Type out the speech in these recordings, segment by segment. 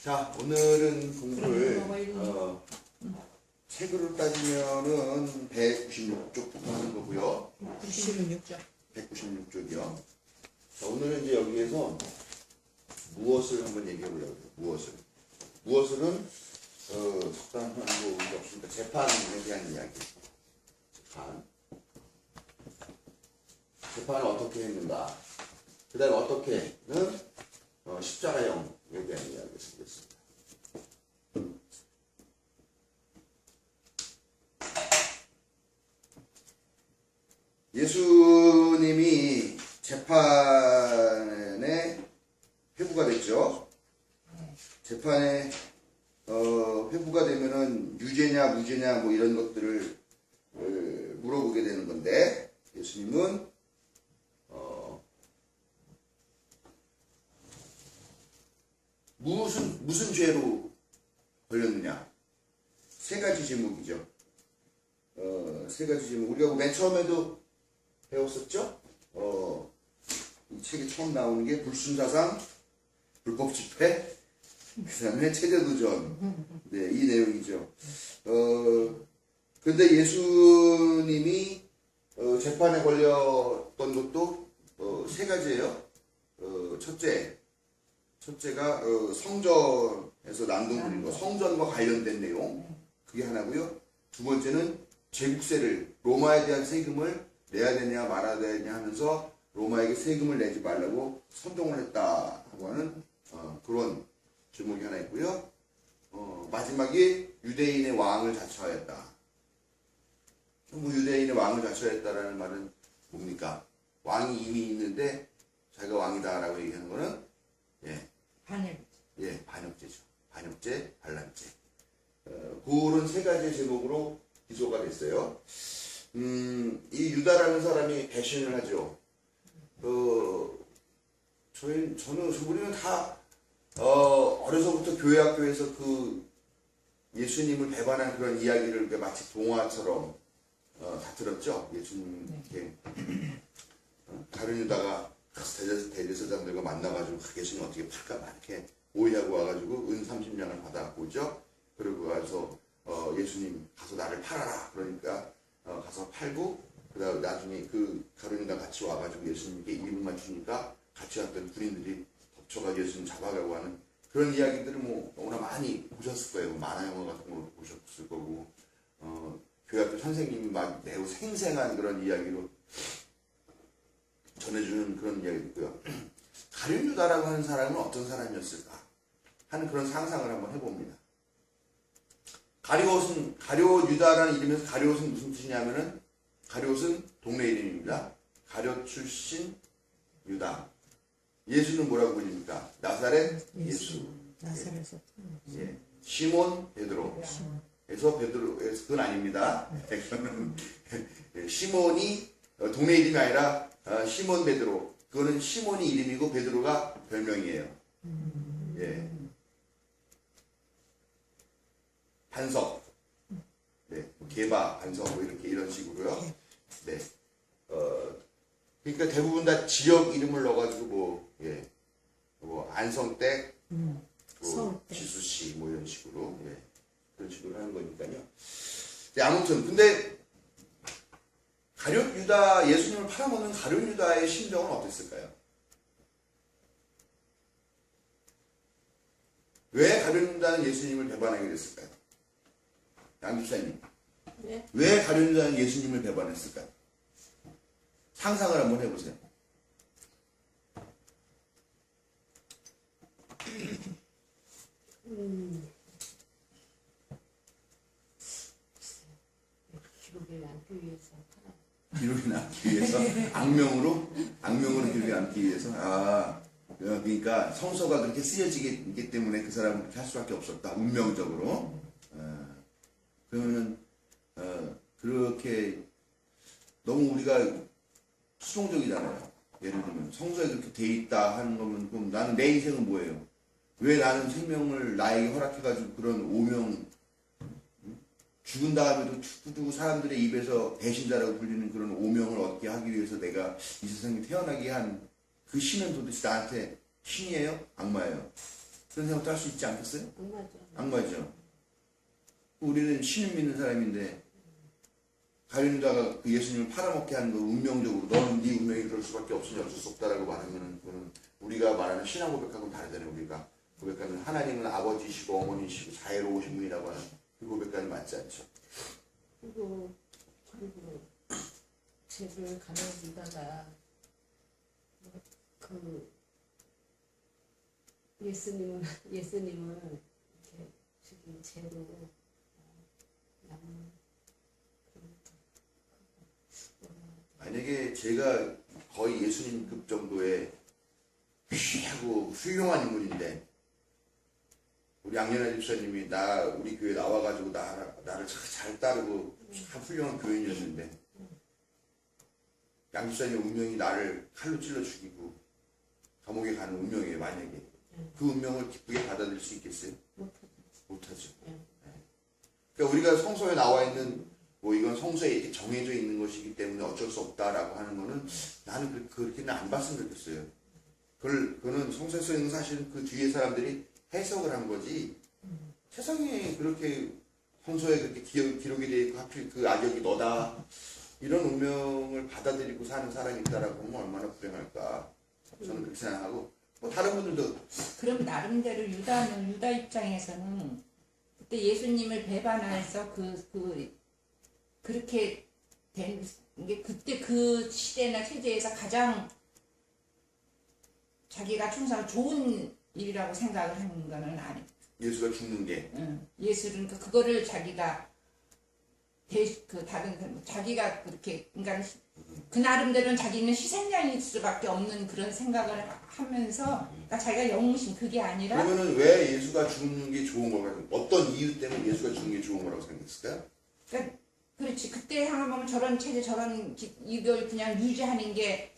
자, 오늘은 공부를 책으로 따지면은 196쪽부터 하는 거고요. 96쪽. 196쪽이요. 자, 오늘은 이제 여기에서 무엇을 한번 얘기해 보려고 해요. 무엇을은 적당한 거 없으니까 재판에 대한 이야기. 재판을 어떻게 했는가. 그 다음에 어떻게는 십자가형에 대한 이야기를 쓰겠습니다. 예수님이 재판에 회부가 됐죠. 재판에 회부가 되면은 유죄냐 무죄냐 뭐 이런 것들을 물어보게 되는 건데, 예수님은 무슨 죄로 걸렸느냐? 세 가지 제목이죠. 세 가지 제목. 우리가 맨 처음에도 배웠었죠? 이 책에 처음 나오는 게 불순사상, 불법 집회, 그 다음에 체제도전. 네, 이 내용이죠. 근데 예수님이 재판에 걸렸던 것도 세 가지예요. 첫째가 성전에서 난동 부린 거, 성전과 관련된 내용, 그게 하나고요. 두 번째는 제국세를, 로마에 대한 세금을 내야 되냐 말아야 되냐 하면서 로마에게 세금을 내지 말라고 선동을 했다고 하는 그런 제목이 하나 있고요. 마지막에 유대인의 왕을 자처하였다. 유대인의 왕을 자처했다라는 말은 뭡니까? 왕이 이미 있는데 자기가 왕이다라고 얘기하는 거는 반역죄죠. 반역죄, 반란죄. 그런 세 가지 제목으로 기소가 됐어요. 이 유다라는 사람이 배신을 하죠. 우리는 다 어려서부터 교회 학교에서 그 예수님을 배반한 그런 이야기를 마치 동화처럼 다 들었죠. 예수님께 다른 유다가 대제사장들과 만나가지고 예수님 어떻게 팔까 막 이렇게 오해하고 와가지고 은 30냥을 받아갖고 오죠. 그리고 가서 예수님 가서 나를 팔아라. 그러니까 가서 팔고, 그 다음에 나중에 그 다른 유다 같이 와가지고 예수님께 이름만 주니까 같이 왔던 군인들이 덮쳐가 예수님 잡아가고 하는 그런 이야기들을 뭐 너무나 많이 보셨을 거예요. 만화 영화 같은 거 보셨을 거고, 교회학교 선생님이 막 매우 생생한 그런 이야기로 전해주는 그런 이야기도 있고요. 가룟 유다라고 하는 사람은 어떤 사람이었을까 하는 그런 상상을 한번 해봅니다. 가룟 유다라는 이름에서 가룟은 무슨 뜻이냐면은, 가룟은 동네 이름입니다. 가룟 출신 유다. 예수는 뭐라고 불립니까? 나사렛 예수. 나사렛에서. 예. 시몬 베드로. 그래서 베드로에서 그건 아닙니다. 시몬이 동네 이름이 아니라 시몬 베드로. 그거는 시몬이 이름이고 베드로가 별명이에요. 예. 반석. 네. 개바, 반석, 뭐 이렇게 이런 식으로요. 네. 그러니까 대부분 다 지역 이름을 넣어가지고 뭐 안성댁, 뭐 지수씨 뭐 이런 식으로, 그런 식으로 하는 거니까요. 네, 아무튼 근데 가룟 유다, 예수님을 팔아먹는 가룟 유다의 심정은 어땠을까요? 왜 가룟 유다는 예수님을 배반하게 됐을까요? 양집사님, 네? 왜 가룟 유다는 예수님을 배반했을까요? 상상을 한번 해보세요. 기록에 남기 위해서. 기록에 남기 위해서? 악명으로 기록에 남기 위해서? 그러니까 성서가 그렇게 쓰여지기 때문에 그 사람은 그렇게 할 수밖에 없었다. 운명적으로. 그러면은 그렇게 너무 우리가 수동적이잖아요. 예를 들면 성서에 그렇게 돼 있다 하는 거면, 그럼 나는 내 인생은 뭐예요? 왜 나는 생명을 나에게 허락해가지고 그런 오명, 죽은 다음에도 죽고 사람들의 입에서 배신자라고 불리는 그런 오명을 얻게 하기 위해서 내가 이 세상에 태어나게 한 그 신은 도대체 나한테 신이에요? 악마예요? 그런 생각도 할 수 있지 않겠어요? 악마죠. 악마죠. 우리는 신을 믿는 사람인데 가룟유다가 그 예수님을 팔아먹게 하는 거 운명적으로 너는 네 운명이 그럴 수밖에 없으니 어쩔 수 없다라고 말하면은 그거는 우리가 말하는 신앙 고백하고는 다르잖아요. 우리가 고백하는 하나님은 아버지시고 어머니시고 자애로우신 분이라고 하는 그 고백과는 맞지 않죠. 그리고 죄를 가만두다가 그 예수님은 이렇게 죽인 죄로 남은 만약에 제가 거의 예수님급 정도의 귀하고 훌륭한 인물인데 우리 양연아 집사님이 우리 교회 나와가지고 나를 잘 따르고 참 훌륭한 교인이었는데 양 집사님 운명이 나를 칼로 찔러 죽이고 감옥에 가는 운명이에요. 만약에 그 운명을 기쁘게 받아들일 수 있겠어요? 못하죠. 그러니까 우리가 성서에 나와 있는 뭐 이건 성서에 이렇게 정해져 있는 것이기 때문에 어쩔 수 없다라고 하는 거는 나는 그렇게는 안 봤으면 좋겠어요. 그거는 성서에 써 있는 사실은 그 뒤에 사람들이 해석을 한 거지. 세상에 그렇게 성서에 그렇게 기록이 되어 있고 하필 그 악역이 너다. 이런 운명을 받아들이고 사는 사람이 있다라고 하면 얼마나 불행할까. 저는 그렇게 생각하고 뭐 다른 분들도 그럼 나름대로 유다 입장에서는 그때 예수님을 배반해서 그렇게 된 게 그때 그 시대나 체제에서 가장 자기가 충성을 좋은 일이라고 생각을 하는 거는 아니. 예수가 죽는 게 예수는 그거를 자기가 자기가 그렇게 그러니까 그 나름대로는 자기는 희생양일 수밖에 없는 그런 생각을 하면서 그러니까 자기가 영웅신 그게 아니라 그러면은 왜 예수가 죽는 게 좋은 걸까요? 어떤 이유 때문에 예수가 죽는 게 좋은 거라고 생각했을까요? 그러니까 그렇지 그때 상황하면 저런 체제 저런 이걸 그냥 유지하는 게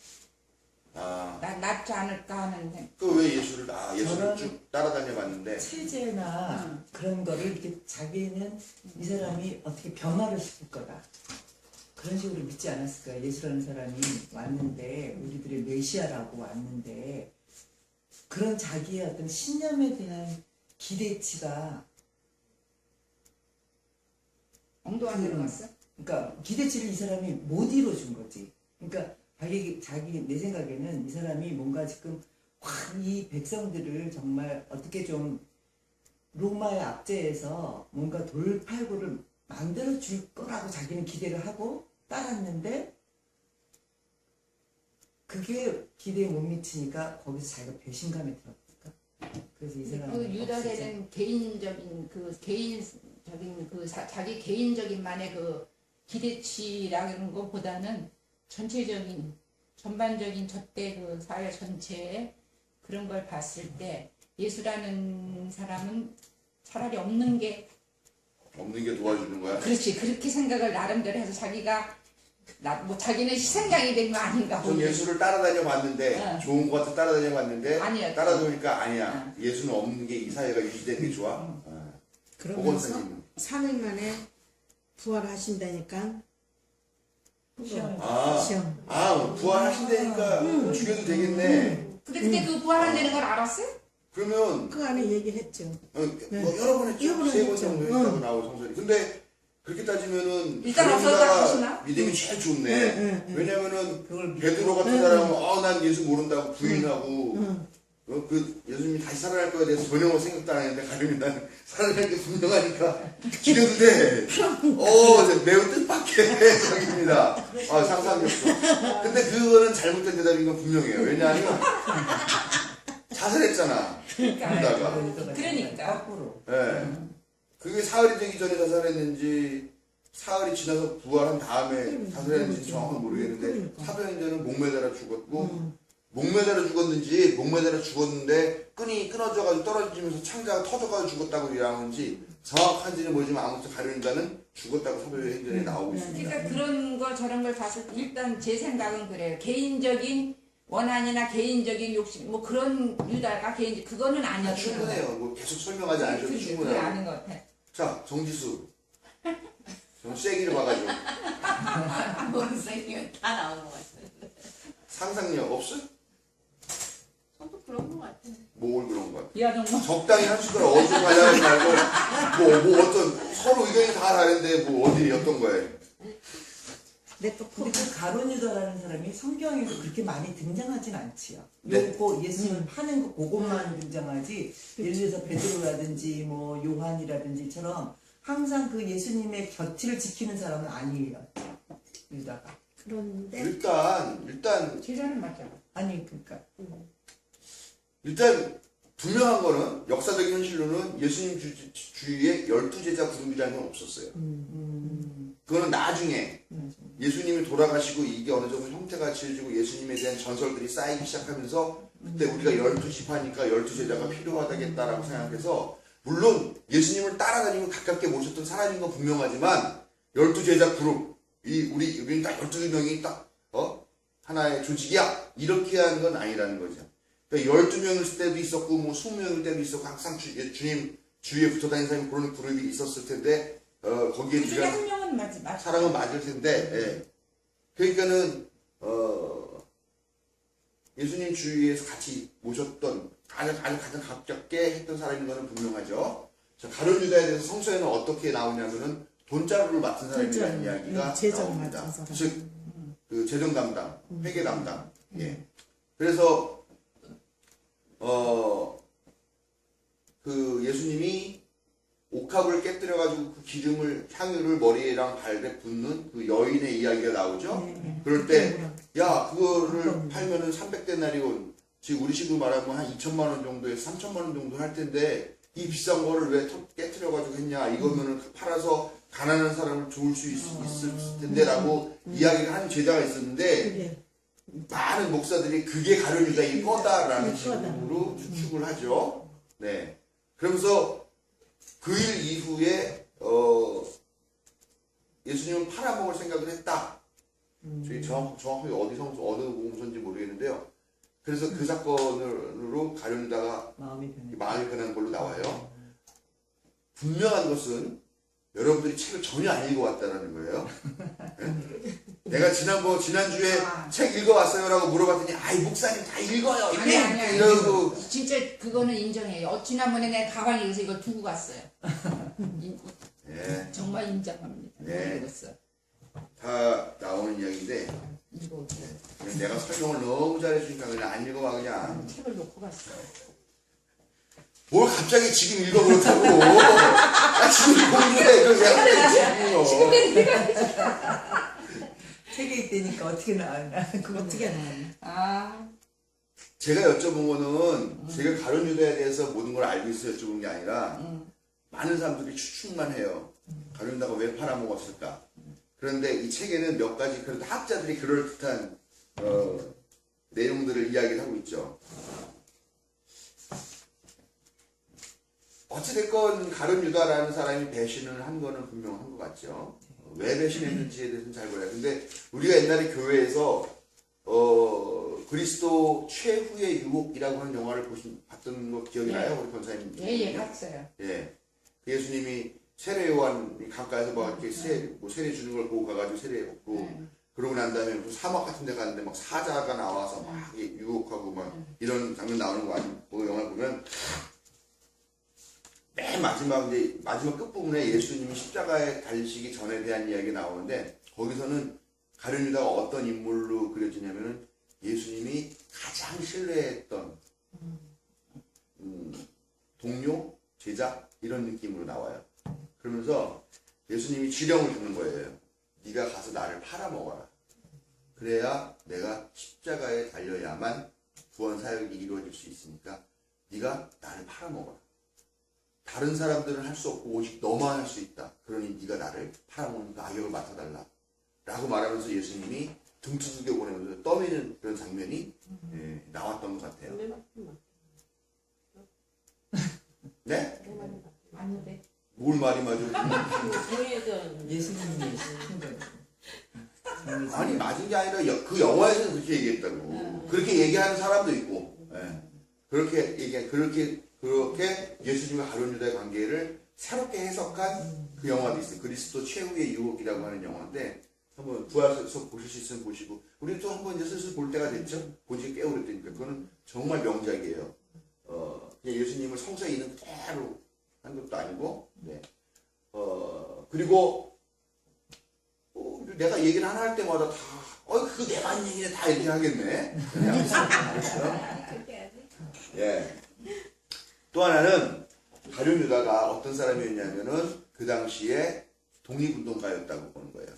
낫지 않을까 하는 그 왜 예수를 저런 쭉 따라다녀 봤는데 체제나 그런 거를 이렇게 자기는 이 사람이 어떻게 변화를 시킬 거다. 그런 식으로 믿지 않았을까요? 예수라는 사람이 왔는데 우리들의 메시아라고 왔는데 그런 자기의 어떤 신념에 대한 기대치가 엉뚱한 데로 갔어? 그러니까 기대치를 이 사람이 못 이뤄준 거지. 그러니까 자기 내 생각에는 이 사람이 뭔가 지금 확 이 백성들을 정말 어떻게 좀 로마의 압제에서 뭔가 돌팔구를 만들어 줄 거라고 자기는 기대를 하고 따랐는데 그게 기대에 못 미치니까 거기서 자기가 배신감에 들었을까? 그래서 이 사람은 그 유다되는 개인적인 자기 개인적인만의 그 기대치라는 것보다는 전반적인 저때 그 사회 전체에 그런 걸 봤을 때 예수라는 사람은 차라리 없는 게 도와주는 거야? 그렇지 그렇게 생각을 나름대로 해서 자기가 자기는 희생양이 된 거 아닌가 전 예수를 따라다녀 봤는데 좋은 것 같아 따라다녀 봤는데 아니야. 따라다니까 아니야. 예수는 없는 게 이 사회가 유지되는 게 좋아. 그러면서 보건사님. 3일 만에 부활하신다니까. 시험. 부활하신다니까 죽여도 되겠네. 근데 그때 그 부활한다는 걸 알았어요? 그러면 그 안에 얘기했죠. 뭐 여러 번 했죠. 여러 번 3번 했죠. 정도 했다고 나오고 성설이. 근데 그렇게 따지면은 일단 가룟유다가 없어졌다 하시나? 믿음이 제일 좋네. 왜냐면은 그걸 베드로 같은 사람은 난 예수 모른다고 부인하고 그 예수님이 다시 살아날 거에 대해서 전혀 생각도 안 했는데 가룟유다는 살아날 게 분명하니까 죽여도 돼. 매우 뜻밖의 생각입니다. 상상력도. 근데 그거는 잘못된 대답인 건 분명해요. 왜냐하면 자살했잖아. 유다가. 그러니까. 거꾸로. 예. 그게 사흘이 되기 전에 자살했는지 사흘이 지나서 부활한 다음에 자살했는지 정확히 모르겠는데 사도행전은 목매달아 죽었고 목매달아 죽었는지 목매달아 죽었는데 끈이 끊어져가지고 떨어지면서 창자가 터져가지고 죽었다고 이야기하는지 정확한지는 모르지만 아무튼 가룟유다는 죽었다고 사도행전에 나오고 있습니다. 그러니까 그런 거 저런 걸 봤을 때 일단 제 생각은 그래요. 개인적인 원한이나 개인적인 욕심 뭐 그런 유다가 개인적 그거는 아니었어요. 충분해요. 뭐 계속 설명하지 않으셔도 그게 충분해요. 아닌 것 같아. 자, 정지수. 좀 세기를 봐가지고 뭔 생각이 다 나오는 것 같아. 상상력 없어? 저도 그런 것 같아. 뭘 그런 거야. 비아동무. 적당히 한 숟가락 어디서 가려고 말고 뭐 어떤 서로 의견이 다 다른데 뭐 어디 어떤 거예요. 내또 근데 그 가룟 유다라는 사람이 성경에도 그렇게 많이 등장하진 않지요. 네. 요거 예수님을 파는 거 그것만 등장하지. 예를 들어서 베드로라든지 뭐 요한이라든지처럼 항상 그 예수님의 곁을 지키는 사람은 아니에요. 유다가. 그런데 일단 제자는 맞아. 아니 그러니까 일단 분명한 거는 역사적인 현실로는 예수님 주위에 12제자 그룹이라는 건 없었어요. 그거는 나중에 예수님이 돌아가시고 이게 어느 정도 형태가 지어지고 예수님에 대한 전설들이 쌓이기 시작하면서 그때 우리가 12지파니까 12제자가 필요하다겠다라고 생각해서 물론 예수님을 따라다니고 가깝게 모셨던 사람인 건 분명하지만 12제자 그룹 우리 딱 12명이 딱 하나의 조직이야 이렇게 하는 건 아니라는 거죠. 그러니까 12명일 때도 있었고 뭐 20명일 때도 있었고 항상 주님 주위에 붙어 다니는 사람이 그런 그룹이 있었을 텐데 거기에 그 중에 한 명은 맞아. 사람은 맞을 텐데 예. 그러니까는 예수님 주위에서 같이 모셨던 가장 가깝게 했던 사람인 거는 분명하죠. 자, 가룟 유다에 대해서 성서에는 어떻게 나오냐면은 돈자루를 맡은 사람에 대한 돈자루, 이야기가 재정 나옵니다. 맡은 사람. 즉 그 재정 담당, 회계 담당. 예. 그래서 그 예수님이 옥합을 깨뜨려가지고 그 기름을 향유를 머리랑 발에 붓는 그 여인의 이야기가 나오죠. 그럴 때 야 그거를 팔면은 300데나리온 지금 우리 식으로 말하면 한 2천만 원 정도에서 3천만 원 정도 할 텐데 이 비싼 거를 왜 깨뜨려가지고 했냐 이거면은 팔아서 가난한 사람을 도울 수 있을 텐데라고 이야기를 하는 제자가 있었는데 그게 많은 목사들이 그게 가룟 유다의 거다라는 거다. 식으로 추측을 하죠. 네. 그러면서 그 일 이후에 예수님은 팔아먹을 생각을 했다. 저희 정확하게 어느 공소인지 모르겠는데요. 그래서 그 사건으로 가룟 유다가 마음이 변해. 마음이 변한 걸로 나와요. 분명한 것은 여러분들이 책을 전혀 안 읽어왔다는 거예요. 내가 지난주에 책 읽어왔어요라고 물어봤더니 아이 목사님 다 읽어요. 아니. 이러고 진짜 그거는 인정해요. 지난번에 내가 가방에 있어서 이거 두고 갔어요. 예, 정말 인정합니다. 네. 읽었어. 다 나오는 이야기인데 읽어. 그냥 내가 설명을 너무 잘해주니까 그냥 안 읽어봐 그냥. 책을 놓고 갔어. 뭘 갑자기 지금 읽어 그렇다고. 나 지금 공부해. 그럼 내가 지금 책에 있다니까 어떻게 나왔나. 그거 어떻게 나왔나? 아, 제가 여쭤본 거는 제가 가룟 유다에 대해서 모든 걸 알고 있어 여쭤본 게 아니라 많은 사람들이 추측만 해요. 가룟 유다가 왜 팔아먹었을까? 그런데 이 책에는 몇 가지 그런 학자들이 그럴듯한 내용들을 이야기를 하고 있죠. 어찌됐건 가룟 유다라는 사람이 배신을 한 거는 분명한 것 같죠. 왜 배신했는지에 대해서는 잘 몰라요. 근데 우리가 옛날에 교회에서 그리스도 최후의 유혹이라고 하는 영화를 봤던 거 기억이 나요? 우리 권사님. 예, 봤어요. 예. 그 예수님이 세례 요한이 강가에서 막 이렇게 세례 주는 걸 보고 가가지고 세례 먹고 그러고 난 다음에 무슨 사막 같은 데 가는데 막 사자가 나와서 막 유혹하고 막 이런 장면 나오는 거 그 영화 보면 맨 마지막 끝부분에 예수님이 십자가에 달리시기 전에 대한 이야기가 나오는데 거기서는 가룟 유다가 어떤 인물로 그려지냐면은 예수님이 가장 신뢰했던 동료, 제자 이런 느낌으로 나와요. 그러면서 예수님이 지령을 주는 거예요. 네가 가서 나를 팔아먹어라. 그래야 내가 십자가에 달려야만 구원 사역이 이루어질 수 있으니까 네가 나를 팔아먹어라. 다른 사람들은 할 수 없고 오직 너만 할 수 있다. 그러니 네가 나를 팔아먹는 그 악역을 맡아달라. 라고 말하면서 예수님이 등 두들겨 보내면서 떠미는 그런 장면이 나왔던 것 같아요. 네? 아닌데. 뭘 말이 맞아? 예수님이 시킨 거예요. 아니 맞은 게 아니라 그 영화에서는 그렇게 얘기했다고. 그렇게 얘기하는 사람도 있고. 예. 그렇게 예수님과 가룟 유다의 관계를 새롭게 해석한 그 영화도 있어요. 그리스도 최후의 유혹이라고 하는 영화인데 한번 부활해서 보실 수 있으면 보시고 우리 또 한번 이제 슬슬 볼 때가 됐죠. 본지 꽤 오래되니까 그거는 정말 명작이에요. 그냥 예수님을 성서에 있는 그대로 한 것도 아니고, 네. 그리고 내가 얘기를 하나 할 때마다 다, 그거 내가 한 얘기네, 다 이렇게 하겠네. 예. 또 하나는 가룟 유다가 어떤 사람이었냐면은 그 당시에 독립운동가였다고 보는 거예요.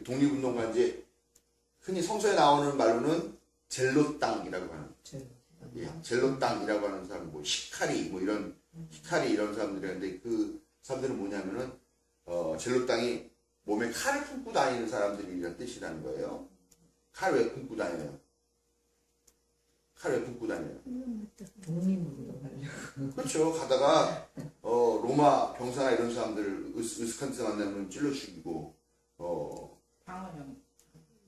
독립운동가인지 흔히 성서에 나오는 말로는 젤롯당이라고 하는, 젤롯당이라고 하는 사람, 뭐 히카리 이런 사람들이었는데 그 사람들은 뭐냐면은 젤롯당이 몸에 칼을 품고 다니는 사람들이란 뜻이라는 거예요. 칼 왜 품고 다녀요? 칼 왜 품고 다녀요? 독립운동 하려고. 그렇죠. 가다가 로마 병사나 이런 사람들 으스칸스 만나면 찔러 죽이고 방어령.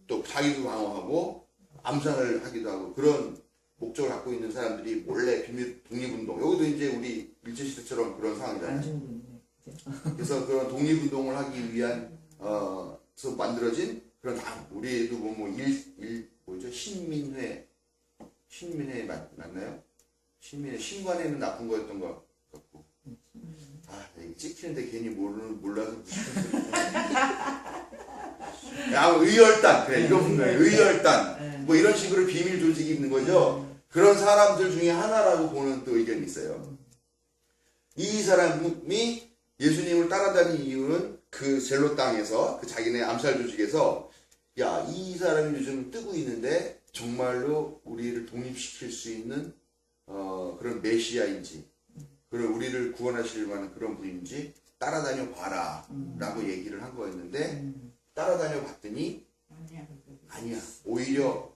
또 자기도 방어하고 암살을 하기도 하고 그런 목적을 갖고 있는 사람들이 몰래 비밀 독립운동, 여기도 이제 우리 일제시대처럼 그런 상황이잖아요. 안중근이네. 그래서 그런 독립운동을 하기 위한 서 만들어진 그런 당, 우리도 뭐죠? 신민회 맞나요? 신민회, 신관에는 나쁜 거였던 것 같고. 이게 찍히는데 괜히 몰라서 의열단, 그래, 이거 분명히 의열단, 뭐 이런 식으로 비밀 조직이 있는 거죠. 그런 사람들 중에 하나라고 보는 또 의견이 있어요. 이 사람이 예수님을 따라다니는 이유는 그 젤로 땅에서, 그 자기네 암살 조직에서, 야, 이 사람이 요즘 뜨고 있는데 정말로 우리를 독립시킬 수 있는 그런 메시아인지, 그리고 우리를 구원하실 만한 그런 분인지 따라다녀 봐라 라고 얘기를 한 거였는데, 따라다녀 봤더니 아니야. 오히려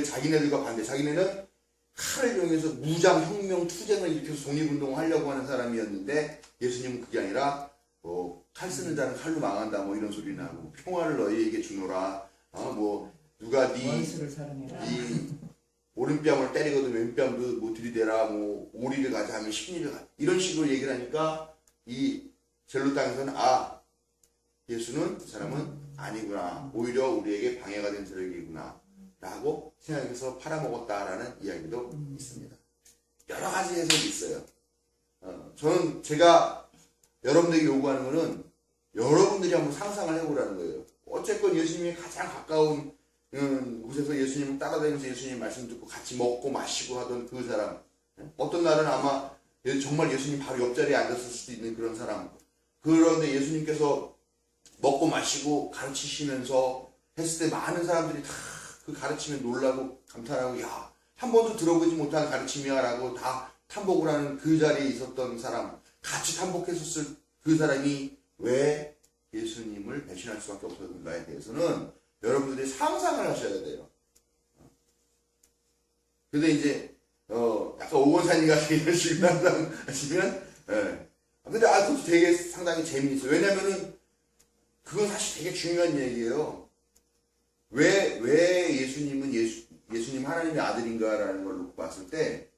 자기네들과 반대. 자기네는 칼을 이용해서 무장 혁명 투쟁을 일으켜서 독립운동을 하려고 하는 사람이었는데, 예수님은 그게 아니라 칼 쓰는 자는 칼로 망한다, 뭐 이런 소리나 하고, 평화를 너희에게 주노라, 누가 원수를 사랑해라. 네 오른뺨을 때리거든 왼뺨도 뭐 들이대라, 뭐 오리를 가자 하면 십리를 가자, 이런 식으로 얘기를 하니까 이 젤로 땅에서는 예수는 그 사람은 아니구나, 오히려 우리에게 방해가 된 세력이구나 라고 생각해서 팔아먹었다라는 이야기도 있습니다. 여러 가지 해석이 있어요. 저는 제가 여러분들에게 요구하는 거는 여러분들이 한번 상상을 해보라는 거예요. 어쨌건 예수님이 가장 가까운 곳에서 예수님을 따라다니면서 예수님 말씀 듣고 같이 먹고 마시고 하던 그 사람, 어떤 날은 아마 정말 예수님 바로 옆자리에 앉았을 수도 있는 그런 사람, 그런데 예수님께서 먹고 마시고 가르치시면서 했을 때 많은 사람들이 다 그 가르침에 놀라고 감탄하고, 야, 한 번도 들어보지 못한 가르침이야 라고 다 탐복을 하는 그 자리에 있었던 사람, 같이 탐복했었을 그 사람이 왜 예수님을 배신할 수밖에 없었는가에 대해서는 여러분들이 상상을 하셔야 돼요. 근데 이제 약간 오건산이 같은 이런 식으로 상상하시면, 근데 그것도 되게 상당히 재미있어요. 왜냐면은 그건 사실 되게 중요한 얘기예요. 왜 예수님은 예수님 하나님의 아들인가라는 걸 놓고 봤을 때,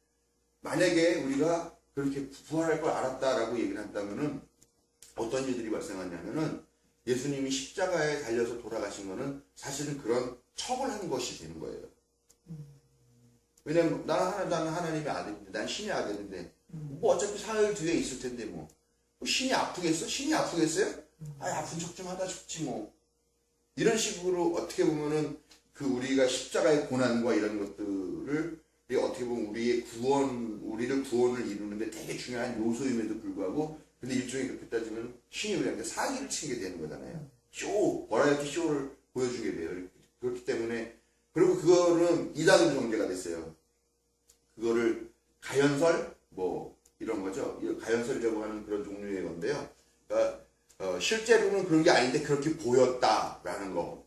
만약에 우리가 그렇게 부활할 걸 알았다라고 얘기를 한다면은 어떤 일들이 발생하냐면은, 예수님이 십자가에 달려서 돌아가신 거는 사실은 그런 척을 한 것이 되는 거예요. 왜냐면 나는 하나님의 아들인데, 난 신의 아들인데, 뭐 어차피 사흘 뒤에 있을 텐데 뭐 신이 아프겠어? 신이 아프겠어요? 아픈 척 좀 하다 죽지 뭐. 이런 식으로 어떻게 보면은 그 우리가 십자가의 고난과 이런 것들을 어떻게 보면 우리를 구원을 이루는데 되게 중요한 요소임에도 불구하고, 근데 일종의 그렇게 따지면 신이 우리한테 사기를 치게 되는 거잖아요. 버라이어티 쇼를 보여주게 돼요. 그렇기 때문에, 그리고 그거는 이단으로 전개가 됐어요. 그거를 가연설 뭐 이런 거죠. 가연설이라고 하는 그런 종류의 건데요. 그러니까 실제로는 그런 게 아닌데 그렇게 보였다라는 거.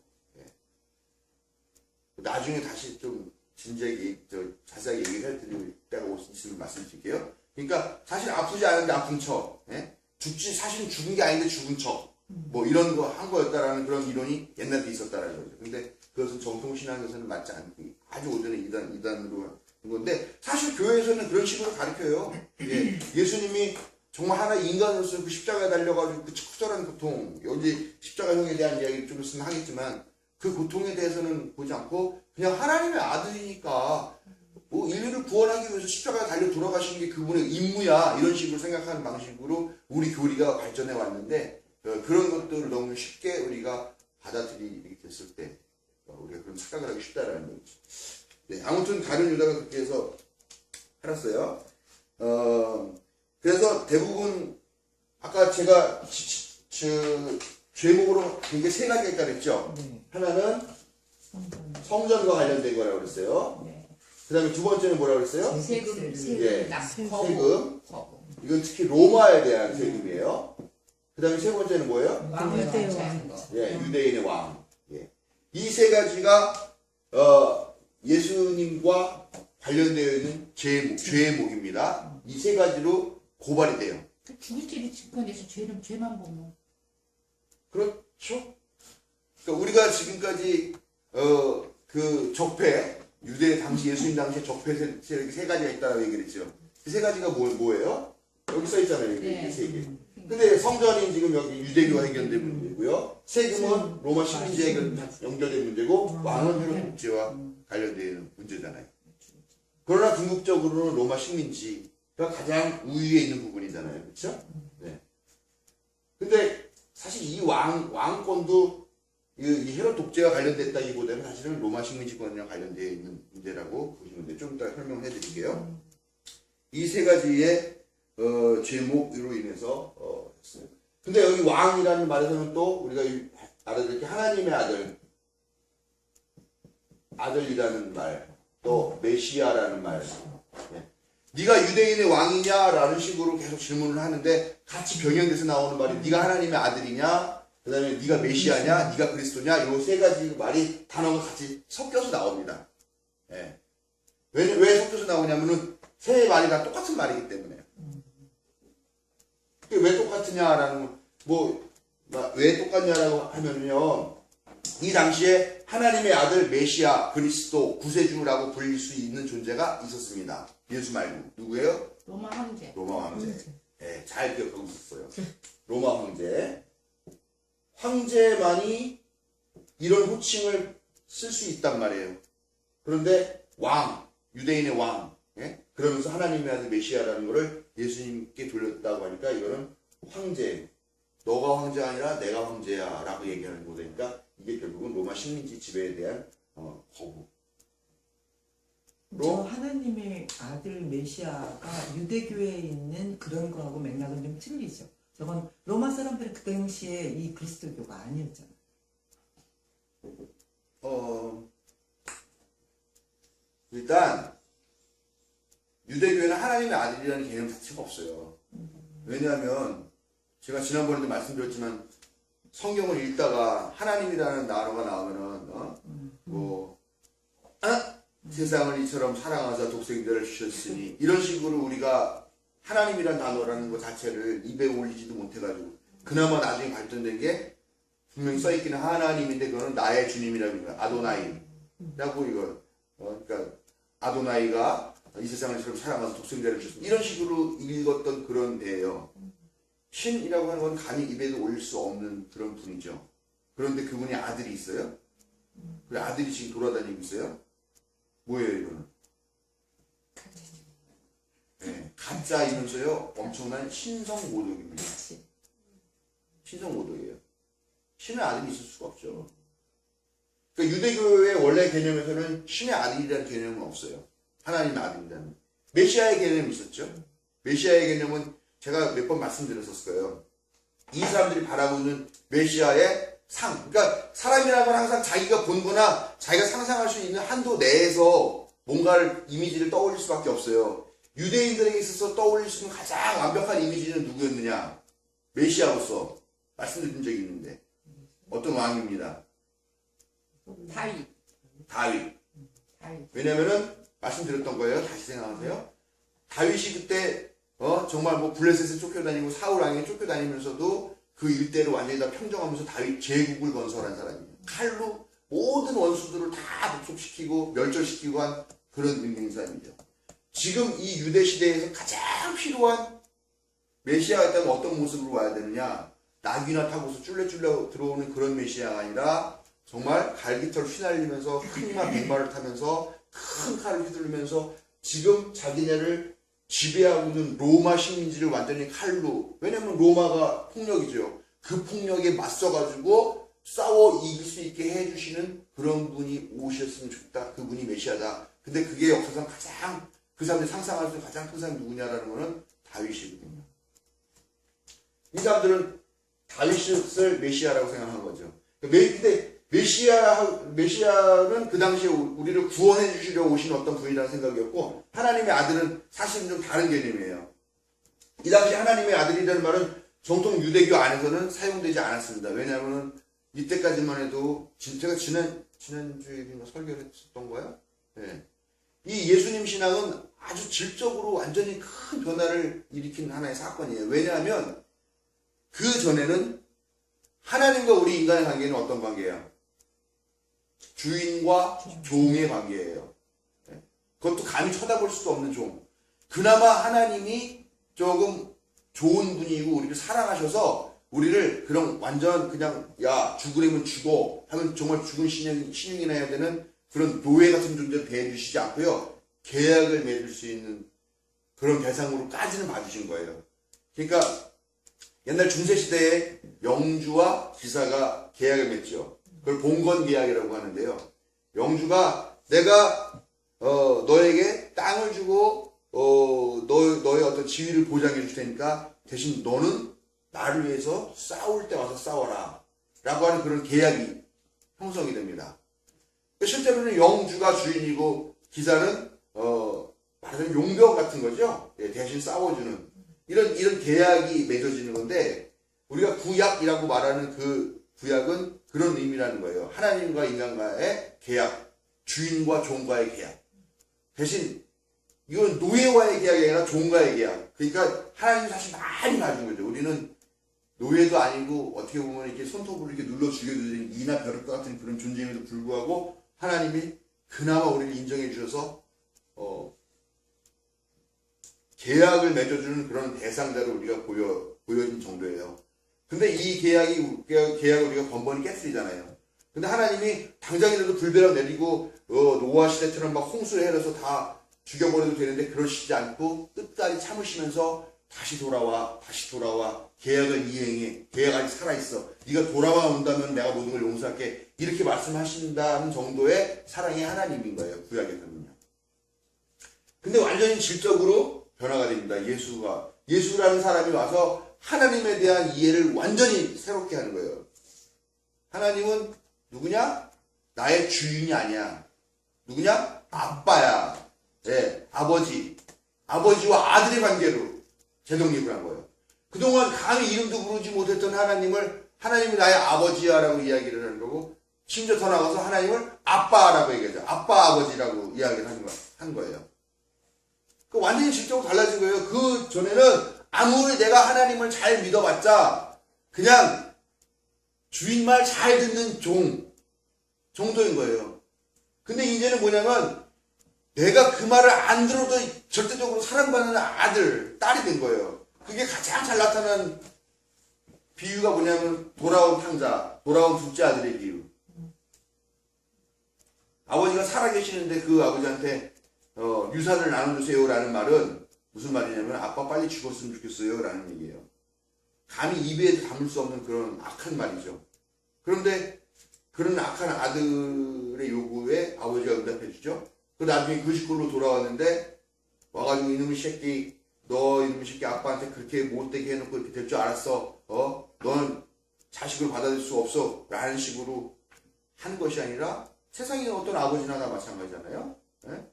나중에 다시 좀 진지하게 자세하게 얘기를 해드릴 때가 있으면 말씀드릴게요. 그러니까 사실 아프지 않은데 아픈 척, 사실은 죽은 게 아닌데 죽은 척, 뭐 이런 거 한 거였다라는 그런 이론이 옛날에 있었다라는 거죠. 근데 그것은 정통신앙에서는 맞지 않고 아주 오전에 이단으로 한 건데, 사실 교회에서는 그런 식으로 가르쳐요. 예수님이 정말 하나의 인간으로서 그 십자가에 달려가지고 그 처절한 고통, 여기 십자가형에 대한 이야기를 좀 있으면 하겠지만, 그 고통에 대해서는 보지 않고 그냥 하나님의 아들이니까 뭐 인류를 구원하기 위해서 십자가에 달려 돌아가신 게 그분의 임무야 이런 식으로 생각하는 방식으로 우리 교리가 발전해 왔는데 그런 것들을 너무 쉽게 우리가 받아들이게 됐을 때 우리가 그런 착각을 하기 쉽다라는 거죠. 네, 아무튼 가룟 유다가 그렇게 해서 살았어요. 그래서 대부분 아까 제가 죄목으로 이게 세 가지가 있다고 했죠. 네. 하나는 성전과 관련된 거라고 그랬어요. 네. 그 다음에 두 번째는 뭐라고 그랬어요? 세금, 예, 세금, 세금. 거부. 이건 특히 로마에 대한 세금이에요. 그 다음에 세 번째는 뭐예요? 왕을 유대왕. 정치하는 거. 예, 유대인의 왕. 예. 이 세 가지가 예수님과 관련되어 있는 죄목입니다. 이 세 가지로 고발이 돼요. 죽을 죄를 증권해서 죄만 보면. 그렇죠? 그러니까 우리가 지금까지 그 적폐, 유대 당시 예수님 당시에 적폐 세 가지가 있다고 얘기를 했죠. 그 세 가지가 뭐예요? 여기 써 있잖아요. 여기 네. 세 개. 근데 성전이 지금 여기 유대교와 해결된 문제고요. 세금은 로마 식민지에 연결된 문제고 왕은 헤롯 독재와 관련된 문제잖아요. 그러나 궁극적으로는 로마 식민지가 가장 우위에 있는 부분이잖아요. 그렇죠? 네. 근데 사실 이 왕권도 이 헤롯 독재와 관련됐다기보다는 사실은 로마 식민지권이랑 관련되어 있는 문제라고 보시면 돼요. 좀 이따 설명해 드릴게요. 이 세 가지의 죄목으로 인해서 했어요. 근데 여기 왕이라는 말에서는 또 우리가 알아들을 게 하나님의 아들이라는 말, 또 메시아라는 말. 네. 네가 유대인의 왕이냐라는 식으로 계속 질문을 하는데 같이 병행돼서 나오는 말이 네가 하나님의 아들이냐, 그 다음에 네가 메시아냐, 네가 그리스도냐, 이 세 가지 말이 단어가 같이 섞여서 나옵니다. 예. 왜 섞여서 나오냐면은 세 말이 다 똑같은 말이기 때문에. 왜 똑같으냐라는 왜 똑같냐라고 하면요, 이 당시에 하나님의 아들 메시아 그리스도 구세주라고 불릴 수 있는 존재가 있었습니다. 예수 말고 누구예요? 로마 황제. 로마 황제. 네, 잘 기억하고 있었어요. 로마 황제. 황제만이 이런 호칭을 쓸 수 있단 말이에요. 그런데 왕, 유대인의 왕, 예? 그러면서 하나님의 아들 메시아라는 것을 예수님께 돌렸다고 하니까 이거는 황제, 너가 황제가 아니라 내가 황제야 라고 얘기하는 거니까 이게 결국은 로마 식민지 지배에 대한 거부. 저 하나님의 아들 메시아가 유대교에 있는 그런 거하고 맥락은 좀 틀리죠. 저건 로마 사람들은 그 당시에 이 그리스도교가 아니었잖아. 일단 유대교에는 하나님의 아들이라는 개념 자체가 없어요. 왜냐하면 제가 지난번에도 말씀드렸지만 성경을 읽다가 하나님이라는 단어가 나오면은 세상을 이처럼 사랑하사 독생자를 주셨으니 이런 식으로 우리가 하나님이란 단어라는 것 자체를 입에 올리지도 못해가지고 그나마 나중에 발전된 게 분명히 써있기는 하나님인데 그거는 나의 주님이라고 해요. 아도나이라고 이거 그러니까 아도나이가 이 세상을 이처럼 사랑하사 독생자를 주셨으니 이런 식으로 읽었던 그런 데예요. 신이라고 하는 건 감히 입에도 올릴 수 없는 그런 분이죠. 그런데 그분이 아들이 있어요? 그 아들이 지금 돌아다니고 있어요? 뭐예요 이거는? 네, 가짜이면서요 엄청난 신성모독입니다. 신성모독이에요. 신의 아들이 있을 수가 없죠. 그러니까 유대교의 원래 개념에서는 신의 아들이라는 개념은 없어요. 하나님의 아들이라는. 메시아의 개념이 있었죠. 메시아의 개념은 제가 몇 번 말씀드렸었을 거예요. 이 사람들이 바라고 있는 메시아의 상. 그러니까 사람이라는 건 항상 자기가 본 거나 자기가 상상할 수 있는 한도 내에서 뭔가를 이미지를 떠올릴 수밖에 없어요. 유대인들에게 있어서 떠올릴 수 있는 가장 완벽한 이미지는 누구였느냐? 메시아로서 말씀드린 적이 있는데 어떤 왕입니다. 다윗. 왜냐면은 말씀드렸던 거예요. 다시 생각하세요. 다윗이 그때 정말 뭐 블레셋에 쫓겨다니고 사울 왕에게 쫓겨다니면서도 그 일대를 완전히 다 평정하면서 다윗 제국을 건설한 사람이에요. 칼로 모든 원수들을 다 복속시키고 멸절시키고 한 그런 의미 있는 사람이죠. 지금 이 유대 시대에서 가장 필요한 메시아가 있다면 어떤 모습으로 와야 되느냐? 나귀나 타고서 쫄래쫄래 들어오는 그런 메시아가 아니라 정말 갈기털 휘날리면서 흑마 백마를 타면서 큰 칼을 휘두르면서 지금 자기네를 지배하고 있는 로마 식민지를 완전히 칼로, 왜냐면 로마가 폭력이죠. 그 폭력에 맞서가지고 싸워 이길 수 있게 해주시는 그런 분이 오셨으면 좋겠다. 그분이 메시아다. 근데 그게 역사상 가장, 그 사람들이 상상할 수 있는 가장 큰 사람이 누구냐라는 거는 다윗이거든요. 이 사람들은 다윗을 메시아라고 생각한 거죠. 근데 메시아는 그 당시에 우리를 구원해 주시려고 오신 어떤 분이라는 생각이었고, 하나님의 아들은 사실은 좀 다른 개념이에요. 이 당시 하나님의 아들이라는 말은 정통 유대교 안에서는 사용되지 않았습니다. 왜냐하면 이때까지만 해도 제가 지난주에 설교를 했었던 거야. 네. 이 예수님 신앙은 아주 질적으로 완전히 큰 변화를 일으킨 하나의 사건이에요. 왜냐하면 그 전에는 하나님과 우리 인간의 관계는 어떤 관계예요? 주인과 종의 관계예요. 네. 그것도 감히 쳐다볼 수도 없는 종. 그나마 하나님이 조금 좋은 분이고 우리를 사랑하셔서 우리를 그런 완전 그냥 야 죽으려면 죽어 하면 정말 죽은 신용이나 해야 되는 그런 노예 같은 존재로 대해주시지 않고요. 계약을 맺을 수 있는 그런 대상으로까지는 봐주신 거예요. 그러니까 옛날 중세시대에 영주와 기사가 계약을 맺죠. 그걸 봉건 계약이라고 하는데요. 영주가 내가 너에게 땅을 주고 너의 어떤 지위를 보장해 줄 테니까 대신 너는 나를 위해서 싸울 때 와서 싸워라 라고 하는 그런 계약이 형성이 됩니다. 실제로는 영주가 주인이고 기사는 말하자면 용병 같은 거죠. 대신 싸워주는 이런 계약이 맺어지는 건데, 우리가 구약이라고 말하는 그 구약은 그런 의미라는 거예요. 하나님과 인간과의 계약, 주인과 종과의 계약. 대신 이건 노예와의 계약이 아니라 종과의 계약. 그러니까 하나님 사실 많이 봐준 거죠. 우리는 노예도 아니고 어떻게 보면 이렇게 손톱으로 이렇게 눌러 죽여주는 이나 벼룩 같은 그런 존재임에도 불구하고 하나님이 그나마 우리를 인정해 주셔서 계약을 맺어주는 그런 대상자로 우리가 보여진 정도예요. 근데 이 계약을 우리가 번번이 깨뜨리잖아요. 근데 하나님이 당장이라도 불벼락 내리고 노아 시대처럼 막 홍수를 해서 다 죽여버려도 되는데 그러시지 않고 끝까지 참으시면서 다시 돌아와 계약을 이행해. 계약 아직 살아있어. 네가 돌아와 온다면 내가 모든 걸 용서할게. 이렇게 말씀하신다는 정도의 사랑의 하나님인 거예요. 구약에서는요. 근데 완전히 질적으로 변화가 됩니다. 예수라는 사람이 와서 하나님에 대한 이해를 완전히 새롭게 하는 거예요. 하나님은 누구냐? 나의 주인이 아니야. 누구냐? 아빠야. 네, 아버지와 아들의 관계로 재독립을 한 거예요. 그동안 감히 이름도 부르지 못했던 하나님이 나의 아버지야라고 이야기를 하는 거고, 심지어 더 나가서 하나님을 아빠라고 얘기하죠. 아빠, 아버지라고 이야기를 한 거예요. 그 완전히 질적으로 달라진 거예요. 그 전에는 아무리 내가 하나님을 잘 믿어봤자 그냥 주인 말 잘 듣는 정도인 거예요. 근데 이제는 뭐냐면 내가 그 말을 안 들어도 절대적으로 사랑받는 아들, 딸이 된 거예요. 그게 가장 잘 나타난 비유가 뭐냐면 돌아온 탕자, 돌아온 둘째 아들의 비유. 아버지가 살아계시는데 그 아버지한테 유산을 나눠주세요라는 말은 무슨 말이냐면 아빠 빨리 죽었으면 좋겠어요 라는 얘기예요. 감히 입에 담을 수 없는 그런 악한 말이죠. 그런데 그런 악한 아들의 요구에 아버지가 응답해 주죠. 그 나중에 그 식구로 돌아왔는데 와가지고 이놈의 새끼, 너 이놈의 새끼 아빠한테 그렇게 못되게 해놓고 이렇게 될 줄 알았어. 넌 자식을 받아들일 수 없어 라는 식으로 한 것이 아니라 세상에 어떤 아버지나 다 마찬가지잖아요. 네?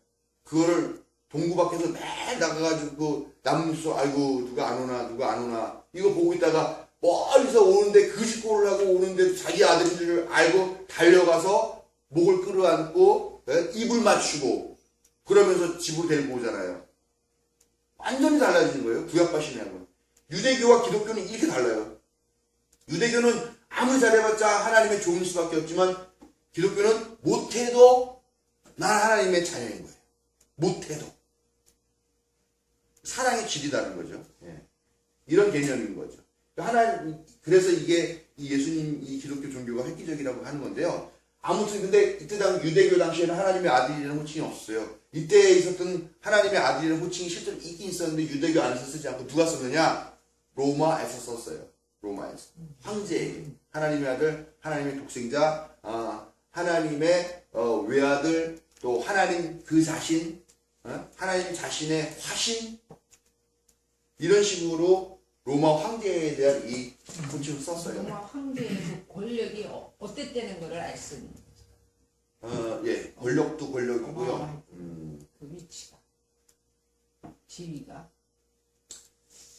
그거를 동구 밖에서 매일 나가가지고 남문서 아이고 누가 안 오나 이거 보고 있다가 멀리서 오는데 그 식구를 하고 오는데도 자기 아들인 줄 알고 달려가서 목을 끌어안고 입을 맞추고 그러면서 집으로 데리고 오잖아요. 완전히 달라지는 거예요. 구약과 신약은. 유대교와 기독교는 이렇게 달라요. 유대교는 아무리 잘해봤자 하나님의 종일 수밖에 없지만 기독교는 못해도 난 하나님의 자녀인 거예요. 못해도. 사랑의 질이다는 거죠. 예. 이런 개념인 거죠. 그래서 이게 이 예수님 이 기독교 종교가 획기적이라고 하는 건데요. 아무튼 근데 이때 당 유대교 당시에는 하나님의 아들이라는 호칭이 없었어요. 이때 있었던 하나님의 아들이라는 호칭이 실제로 있긴 있었는데 유대교 안에서 쓰지 않고 누가 썼느냐? 로마에서 썼어요. 로마에서. 황제에게. 하나님의 아들, 하나님의 독생자, 하나님의 외아들, 또 하나님 그 자신, 하나님 자신의 화신, 이런 식으로 로마 황제에 대한 이 호칭을 썼어요. 로마 황제의 그 권력이 어땠다는 거를 알 수 있는 예, 권력도 권력이고요. 그 위치가, 지위가.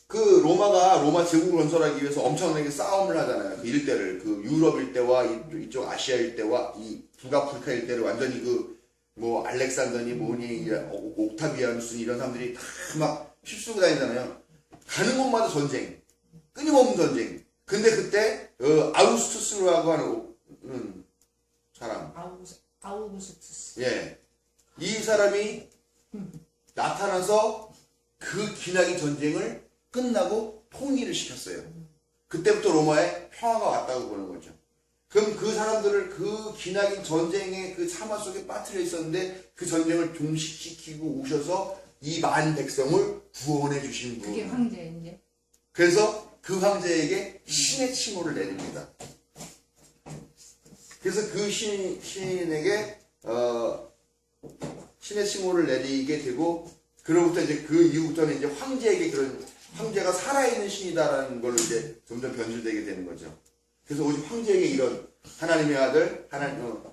그 로마 제국을 건설하기 위해서 엄청나게 싸움을 하잖아요. 그 일대를, 그 유럽 일대와 이쪽 아시아 일대와 이 북아프리카 일대를 완전히 뭐 알렉산더니 뭐니 옥타비아누스 이런 사람들이 다 막 휩쓸고 다니잖아요. 가는 곳마다 전쟁, 끊임없는 전쟁. 근데 그때 아우구스투스라고 하는 사람, 아우구스투스. 예, 이 사람이 나타나서 그 기나긴 전쟁을 끝나고 통일을 시켰어요. 그때부터 로마에 평화가 왔다고 보는 거죠. 그럼 그 사람들을 그 기나긴 전쟁의 그 참화 속에 빠뜨려 있었는데 그 전쟁을 종식시키고 오셔서 이 많은 백성을 구원해 주신 분. 그게 황제인데. 그래서 그 황제에게 신의 칭호를 내립니다. 그래서 그 신에게 신의 칭호를 내리게 되고, 그로부터 이제 그 이후부터는 이제 황제에게 그런 황제가 살아있는 신이다라는 걸로 이제 점점 변질되게 되는 거죠. 그래서 오직 황제에게 이런 하나님의 아들,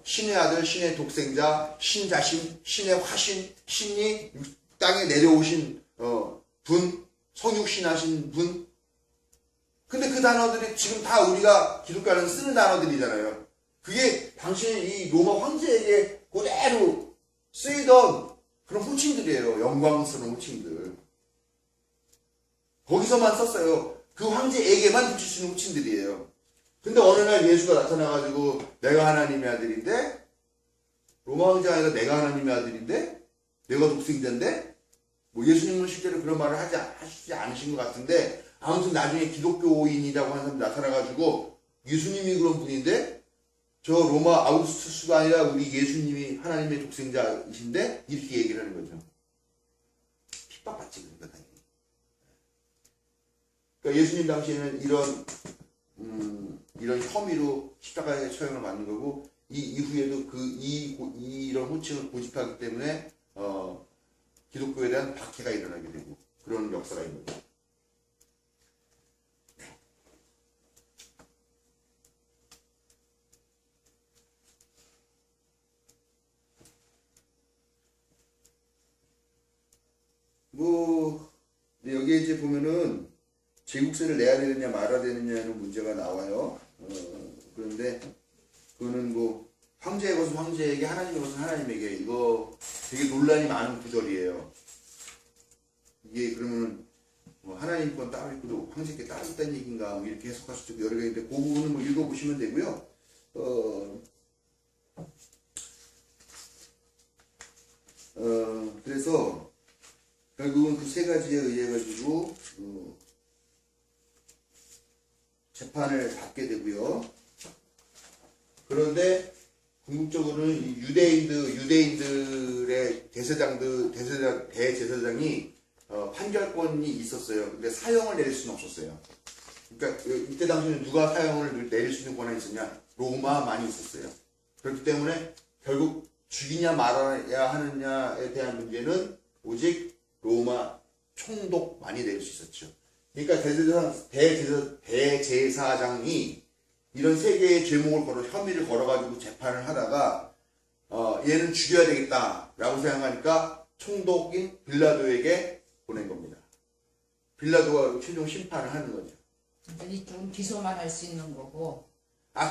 신의 아들, 신의 독생자, 신 자신, 신의 화신, 신이 땅에 내려오신 분, 성육신하신 분. 근데 그 단어들이 지금 다 우리가 기독교는 쓰는 단어들이잖아요. 그게 당시 이 로마 황제에게 그대로 쓰이던 그런 호칭들이에요. 영광스러운 호칭들. 거기서만 썼어요. 그 황제에게만 붙일 수 있는 호칭들이에요. 근데 어느 날 예수가 나타나가지고 내가 하나님의 아들인데, 로마 황제가 아니라 내가 하나님의 아들인데, 내가 독생자인데, 뭐 예수님은 실제로 그런 말을 하시지 않으신 것 같은데, 아무튼 나중에 기독교인이라고 하는 사람이 나타나가지고 예수님이 그런 분인데, 저 로마 아우구스투스가 아니라 우리 예수님이 하나님의 독생자이신데, 이렇게 얘기를 하는 거죠. 핍박받지, 그러니까 당연히. 그러니까 예수님 당시에는 이런 혐의로 십자가에 처형을 받는 거고, 이 이후에도 이런 호칭을 고집하기 때문에 기독교에 대한 박해가 일어나게 되고 그런 역사가 있는 거죠. 뭐 여기에 이제 보면은 제국세를 내야 되느냐 말아야 되느냐는 문제가 나와요. 그런데 그거는 뭐 황제의 것은 황제에게, 하나님의 것은 하나님에게, 이거 되게 논란이 많은 구절이에요. 이게 그러면 뭐 하나님 건 따로 있고 황제께 따로 있다는 얘기인가, 뭐 이렇게 해석할 수도 있고 여러 개 있는데 그 부분은 뭐 읽어보시면 되고요. 그래서 결국은 그 세 가지에 의해 가지고 재판을 받게 되고요. 그런데 궁극적으로는 이 유대인들의 대제사장이 판결권이 있었어요. 근데 사형을 내릴 수는 없었어요. 그러니까 이때 당시에는 누가 사형을 내릴 수 있는 권한이 있었냐? 로마만이 있었어요. 그렇기 때문에 결국 죽이냐 말아야 하느냐에 대한 문제는 오직 로마 총독만이 내릴 수 있었죠. 그러니까 대제사장이 이런 세 개의 혐의를 걸어가지고 재판을 하다가 얘는 죽여야 되겠다라고 생각하니까 총독인 빌라도에게 보낸 겁니다. 빌라도가 최종 심판을 하는 거죠. 이쪽은 기소만 할 수 있는 거고.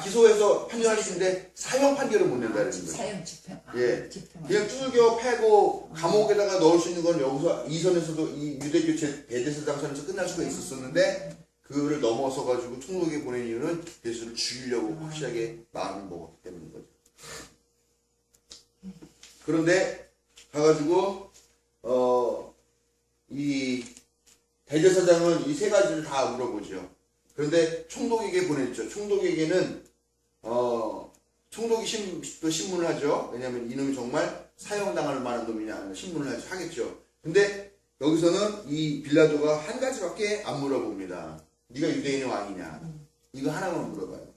기소해서 판결할 수 있는데 사형 판결을 못 낸다는 거죠. 사형 집행. 예. 집행. 그냥 뚫겨 패고 감옥에다가 넣을 수 있는 건 여기서 이 선에서도 이 유대교 대제사장 선에서 끝날 수가 있었었는데, 그거를 넘어서 가지고 총독에 보낸 이유는 예수를 죽이려고 확실하게 마음을 먹었기 때문인 거죠. 그런데 가가지고 이 대제사장은 이 세 가지를 다 물어보죠. 그런데 총독에게 보냈죠. 총독에게는 총독이 신문을 하죠. 왜냐하면 이놈이 정말 사형당할 만한 놈이냐 신문을 하겠죠. 근데 여기서는 이 빌라도가 한 가지밖에 안 물어봅니다. 네가 유대인의 왕이냐? 이거 하나만 물어봐요.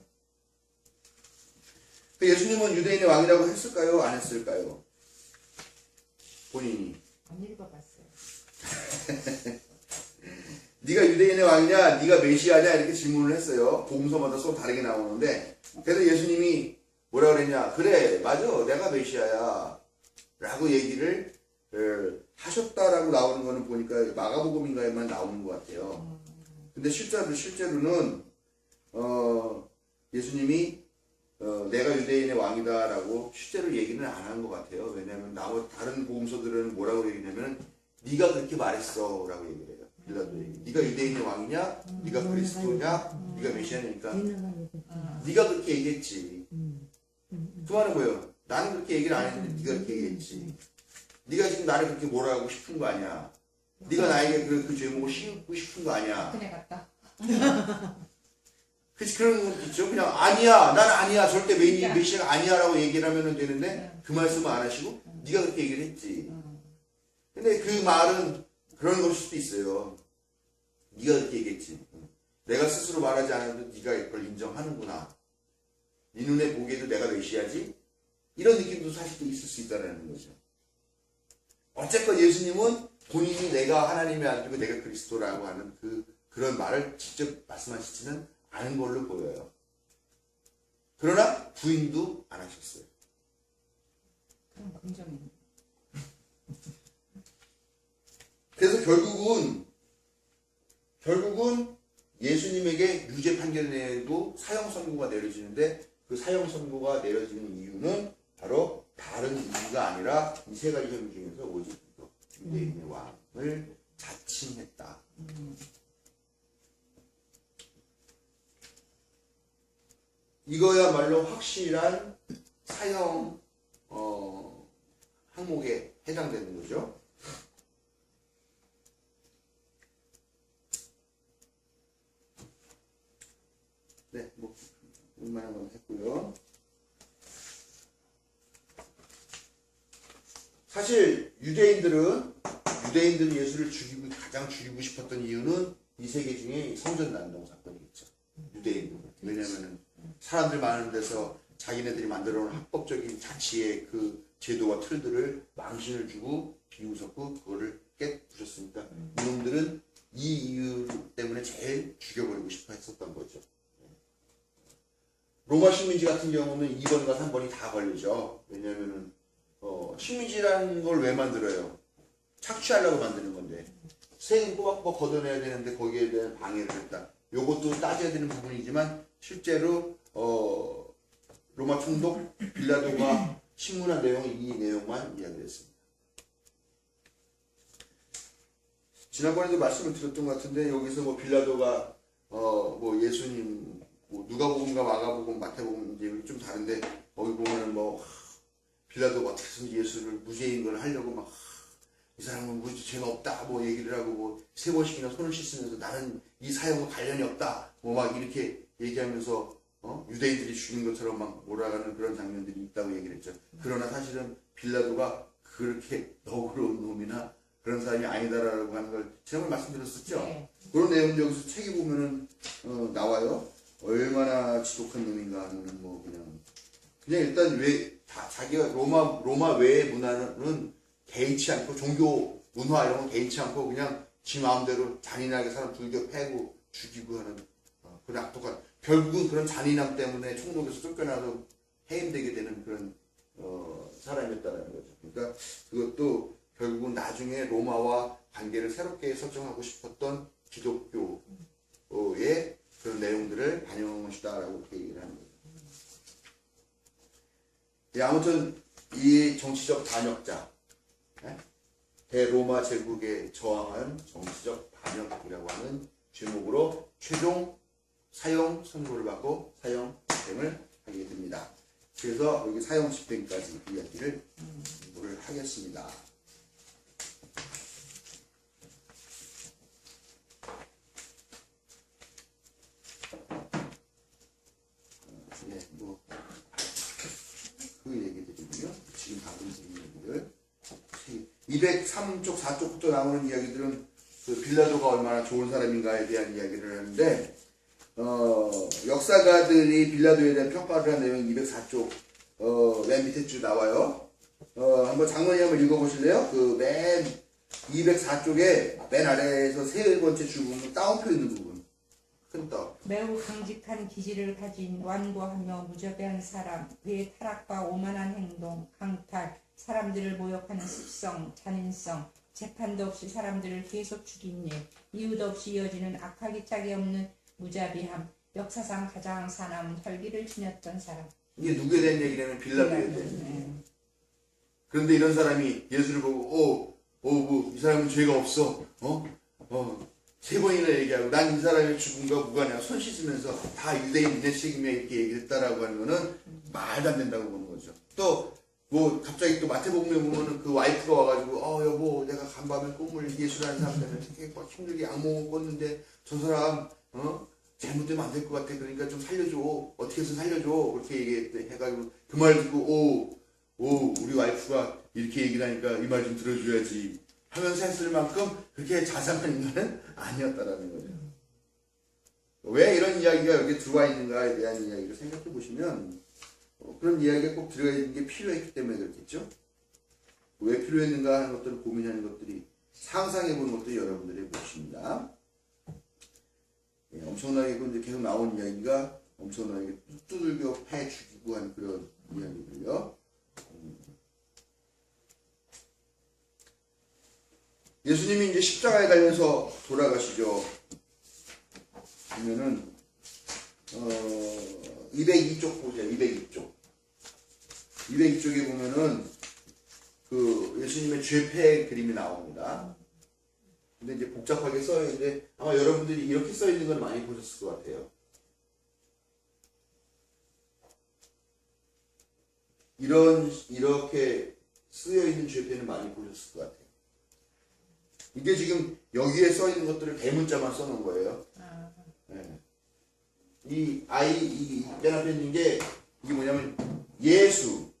예수님은 유대인의 왕이라고 했을까요? 안 했을까요? 본인이. 안 읽어봤어요. 네가 유대인의 왕이냐? 네가 메시아냐? 이렇게 질문을 했어요. 복음서마다 서로 다르게 나오는데 그래서 예수님이 뭐라 그랬냐? 그래, 맞아, 내가 메시아야 라고 얘기를 하셨다라고 나오는 거는 보니까 마가복음인가에만 나오는 것 같아요. 근데 실제로는 예수님이 내가 유대인의 왕이다라고 실제로 얘기는 안 한 것 같아요. 왜냐하면 다른 복음서들은 뭐라고 얘기냐면 네가 그렇게 말했어라고 얘기를 해요. 빌라도에게 네가 유대인의 왕이냐, 네가 그리스도냐, 네가 메시아냐니까 네가 그렇게 얘기했지. 그 말은 뭐예요? 나는 그렇게 얘기를 안 했는데 네가 그렇게 얘기했지. 네가 지금 나를 그렇게 뭐라고 싶은 거 아니야. 네가 나에게 그 죄목을 씌우고 싶은 거 아니야. 그네 같다. 그치, 그런 거 있죠. 그냥 아니야, 나는 아니야, 절대 메시아가 아니야라고 얘기를 하면 되는데 그 말씀을 안 하시고 네가 그렇게 얘기를 했지. 근데 그 말은 그런 것일 수도 있어요. 네가 그렇게 얘기했지. 내가 스스로 말하지 않아도 네가 그걸 인정하는구나. 네 눈에 보기에도 내가 메시아지? 이런 느낌도 사실 또 있을 수 있다는 거죠. 어쨌건 예수님은 본인이 내가 하나님의 아들이고 내가 그리스도라고 하는 그런 말을 직접 말씀하시지는 않은 걸로 보여요. 그러나 부인도 안 하셨어요. 그럼 긍정입니다. 그래서 결국은 예수님에게 유죄 판결을 내고 사형 선고가 내려지는데 그 사형 선고가 내려지는 이유는 바로 다른 이유가 아니라 이 세 가지 혐의 중에서 오직 유대인의 왕을 자칭했다. 이거야말로 확실한 사형 항목에 해당되는 거죠. 네, 뭐 웬만한 건 했고요. 사실 유대인들은 예수를 가장 죽이고 싶었던 이유는 이 세계 중에 성전 난동 사건이겠죠. 유대인들은. 왜냐면은 사람들 많은 데서 자기네들이 만들어 놓은 합법적인 자치의 그 제도와 틀들을 망신을 주고 비웃었고 그거를 깨부셨으니까 이놈들은 이 이유 때문에 제일 죽여버리고 싶어 했었던 거죠. 로마 식민지 같은 경우는 2번과 3번이 다 걸리죠. 왜냐면은 식민지라는 걸 왜 만들어요? 착취하려고 만드는 건데 세금 꼬박꼬박 걷어내야 되는데 거기에 대한 방해를 했다. 요것도 따져야 되는 부분이지만 실제로 로마 총독 빌라도가 신문한 내용은 이 내용만 이야기했습니다. 지난번에도 말씀을 드렸던 것 같은데 여기서 뭐 빌라도가 뭐 예수님 뭐 누가복음과 마가복음, 마태복음 이제 좀 다른데 거기 보면은 뭐 빌라도가 어떻게든지 예수를 무죄인 걸 하려고 막 이 사람은 뭐 죄가 없다 뭐 얘기를 하고 뭐 3번씩이나 손을 씻으면서 나는 이 사형과 관련이 없다 뭐 막 이렇게 얘기하면서 유대인들이 죽인 것처럼 막 몰아가는 그런 장면들이 있다고 얘기를 했죠. 그러나 사실은 빌라도가 그렇게 너그러운 놈이나 그런 사람이 아니다라고 하는 걸 지난번에 말씀드렸었죠. 네. 그런 내용 여기서 책에 보면은 나와요. 얼마나 지독한 놈인가 하는 뭐 그냥 일단 왜 자기가 로마 외의 문화는 개의치 않고 종교 문화 이런 건 개의치 않고 그냥 지 마음대로 잔인하게 사람 불교 패고 죽이고 하는 그런 악독한 결국은 그런 잔인함 때문에 총독에서 쫓겨나서 해임되게 되는 그런 사람이었다는 거죠. 그러니까 그것도 결국은 나중에 로마와 관계를 새롭게 설정하고 싶었던 기독교의 그런 내용들을 반영한 것이다라고 그렇게 얘기를 하는 거죠. 예, 아무튼 이 정치적 반역자, 대로마 제국에 저항한 정치적 반역이라고 하는 제목으로 최종 사형 선고를 받고 사형 집행을 하게 됩니다. 그래서 여기 사형 집행까지 이야기를 공부를 하겠습니다. 예, 뭐 203쪽 4쪽부터 나오는 이야기들은 그 빌라도가 얼마나 좋은 사람인가에 대한 이야기를 하는데 역사가들이 빌라도에 대한 평가를 한 내용이 204쪽 맨 밑에 줄 나와요. 한번 장로님 한번 읽어보실래요? 그 맨 204쪽에 맨 아래에서 세 번째 줄 부분 따옴표 있는 부분 큰 따옴. 매우 강직한 기질을 가진 완고하며 무자비한 사람, 그의 타락과 오만한 행동, 강탈, 사람들을 모욕하는 습성, 잔인성, 재판도 없이 사람들을 계속 죽인 일, 이유도 없이 이어지는 악하기 짝이 없는 무자비함, 역사상 가장 사나운 혈기를 지녔던 사람. 이게 누구에 대한 얘기냐면 빌라도에 대한. 그런데 이런 사람이 예수를 보고 이 사람은 죄가 없어. 세 번이나 얘기하고 난 이 사람의 죽음과 무관이야. 손 씻으면서 다 유대인의 책임이야 이렇게 얘기했다라고 하는 거는 말도 안 된다고 보는 거죠. 또 뭐 갑자기 또 마태복음에 보면은 그 와이프가 와가지고 여보 내가 간밤에 꿈을 예수라는 사람 때문에 되게 막 힘들게 악몽을 꿨는데 저 사람 잘못되면 안 될 것 같아. 그러니까 좀 살려줘. 어떻게 해서 살려줘. 그렇게 해가지고 그 말 듣고 우리 와이프가 이렇게 얘기를 하니까 이 말 좀 들어줘야지 하면서 했을 만큼 그렇게 자상한 인간은 아니었다라는 거죠. 왜 이런 이야기가 여기 들어와 있는가에 대한 이야기를 생각해 보시면 그런 이야기가 꼭 들어가 있는 게 필요했기 때문에 그렇겠죠. 왜 필요했는가 하는 것들을 고민하는 것들이 상상해 보는 것들이 여러분들의 몫입니다. 엄청나게 근데 계속 나오는 이야기가 엄청나게 두들겨 패 죽이고 하는 그런 이야기들요. 예수님이 이제 십자가에 달려서 돌아가시죠. 보면은 202쪽 보세요. 202쪽. 202쪽에 보면은 그 예수님의 죄패 그림이 나옵니다. 근데 이제 복잡하게 써요. 근데 아마 여러분들이 이렇게 써 있는 걸 많이 보셨을 것 같아요. 이렇게 쓰여 있는 죄패는 많이 보셨을 것 같아요. 이게 지금 여기에 써 있는 것들을 대문자만 써놓은 거예요. 네. 이 맨 앞에 있는 게 이게 뭐냐면 예수,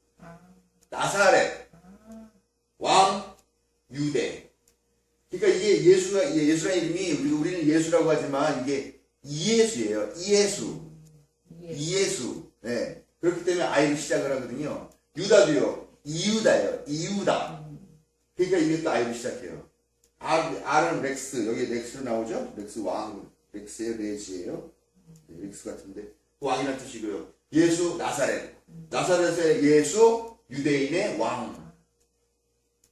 나사렛, 왕, 유대. 그러니까 이게 예수라는 이름이 우리는 예수라고 하지만 이게 이예수예요. 이예수. 네. 그렇기 때문에 I로 시작을 하거든요. 유다도요. 이유다. 그러니까 이게 또 I로 시작해요. R은 렉스. 여기 렉스로 나오죠? 렉스 왕. 렉스의 레지예요. 네, 렉스 같은데. 그 왕이라는 뜻이고요. 예수, 나사렛. 나사렛의 예수, 유대인의 왕.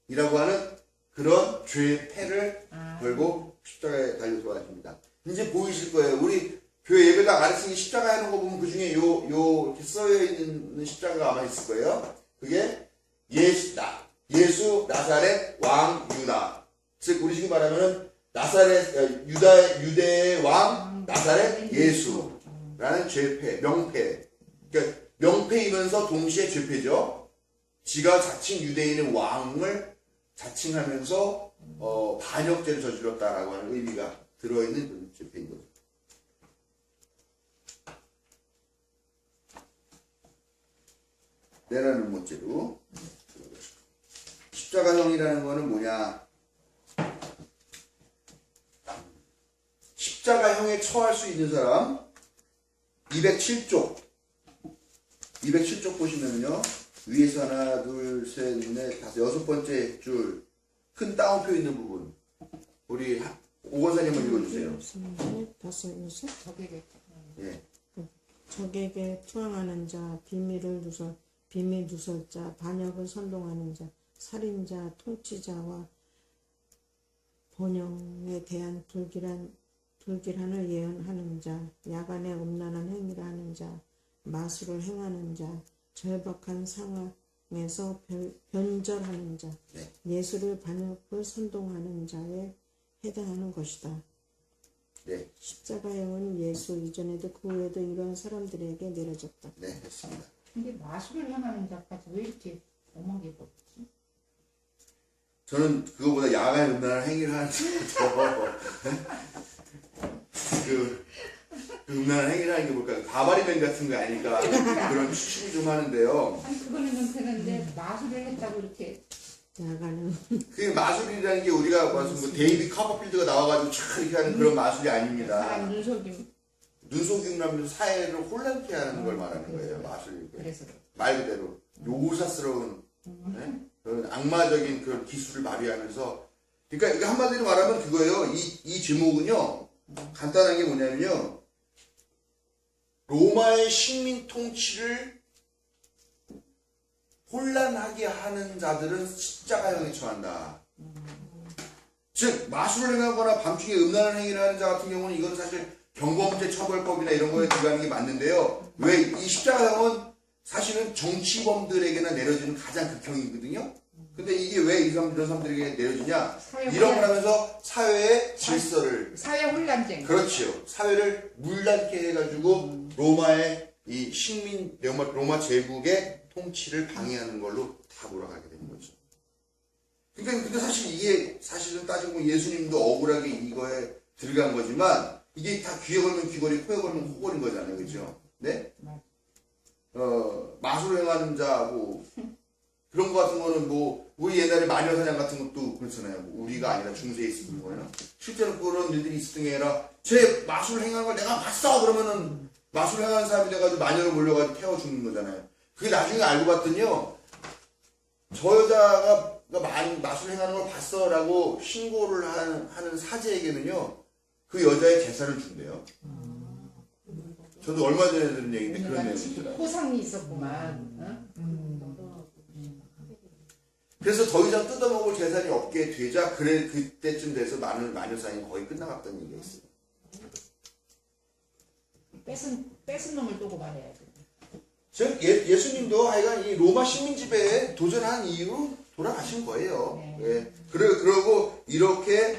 이라고 하는 그런 죄의 패를 걸고 십자가에 달려 돌아가십니다. 이제 보이실 거예요. 우리 교회 예배당 가르치는 십자가 하는 거 보면 그 중에 이렇게 써여 있는 십자가가 아마 있을 거예요. 그게 예수, 나사렛, 왕, 유다. 즉, 우리 지금 말하면은 나사렛, 유대의 왕, 나사렛, 예수라는 죄패, 명패. 그러니까 명패이면서 동시에 죄패죠. 지가 자칭 유대인의 왕을 자칭하면서 반역죄를 저질렀다라고 하는 의미가 들어있는 그런 죄패인 거죠. 내라는 모죄로 십자가형이라는 거는 뭐냐? 십자가형에 처할 수 있는 사람 207쪽 보시면요. 위에서 하나, 둘, 셋, 넷, 다섯, 여섯 번째 줄 큰 따옴표 있는 부분 우리 오건사님 한번 읽어주세요. 다섯, 여섯. 예. 적에게 투항하는 자, 비밀 누설자, 반역을 선동하는 자, 살인자, 통치자와 번영에 대한 불길한을 예언하는 자, 야간에 음란한 행위를 하는 자, 마술을 행하는 자, 절박한 상황에서 변절하는 자, 네. 예수를 반역을 선동하는 자에 해당하는 것이다. 네. 십자가형은 예수 이전에도 그 후에도 이러한 사람들에게 내려졌다. 네, 했습니다. 근데 마술을 행하는 자까지 왜 이렇게 엄하게 보지? 저는 그거보다 야간에 음란한 행위를 하는 그 음란한 행위를 하는 게 뭘까요? 가바리맨 같은 거 아닐까 그런 추측을 좀 하는데요. 아니 그거는 좀 되는데 마술을 했다고 이렇게 나가는 그 마술이라는 게 우리가 무슨 뭐 데이비 커버필드가 나와가지고 촥 이렇게 하는 그런 마술이 아닙니다. 사람 눈속임. 눈속임하면서 사회를 혼란케 하는 걸 말하는 거예요. 마술. 그래서 말 그대로 요사스러운 네? 그런 악마적인 그런 기술을 발휘하면서, 그러니까 이게 한마디로 말하면 그거예요. 이 제목은요, 간단한 게 뭐냐면요, 로마의 식민 통치를 혼란하게 하는 자들은 십자가형에 처한다. 즉 마술을 행하거나 밤중에 음란한 행위를 하는 자 같은 경우는 이건 사실 경범죄 처벌법이나 이런 거에 들어가는 게 맞는데요. 왜 이 십자가형은 사실은 정치범들에게나 내려지는 가장 극형이거든요. 근데 이게 왜 이런 사람들에게 내려지냐? 이런 걸 하면서 사회의 질서를, 사회 혼란쟁. 그렇지요. 사회를 물란케 해가지고 로마의 이 식민, 로마 제국의 통치를 방해하는 걸로 다 몰아가게 되는 거죠. 그러니까 근데 사실 이게 사실은 따지고 보면 예수님도 억울하게 이거에 들어간 거지만 이게 다 귀에 걸면 귀걸이, 코에 걸면 코걸인 거잖아요, 그죠? 네? 마술 행하는 자, 뭐 그런 거 같은 거는 뭐 우리 옛날에 마녀사냥 같은 것도 그렇잖아요. 뭐 우리가 아니라 중세에 있었던 거예요. 실제로 그런 일들이 있었던 게 아니라 제 마술 행하는 걸 내가 봤어 그러면은 마술 행하는 사람이 돼가지고 마녀로 몰려가지고 태워 죽는 거잖아요. 그게 나중에 알고 봤더니요, 저 여자가 마술 행하는 걸 봤어라고 신고를 하는 사제에게는요, 그 여자의 재산을 준대요. 저도 얼마 전에 들은 얘기인데 그런 내용이 있더라고요. 호상이 있었구만. 그래서 더 이상 뜯어먹을 재산이 없게 되자, 그래 그때쯤 돼서 마녀사냥이 거의 끝나갔다는 얘기가 있어요. 뺏은 놈을 또 고발해야 돼. 즉 예수님도 하여간 이 로마 식민 지배에 도전한 이후로 돌아가신 거예요. 네. 예. 그러고 이렇게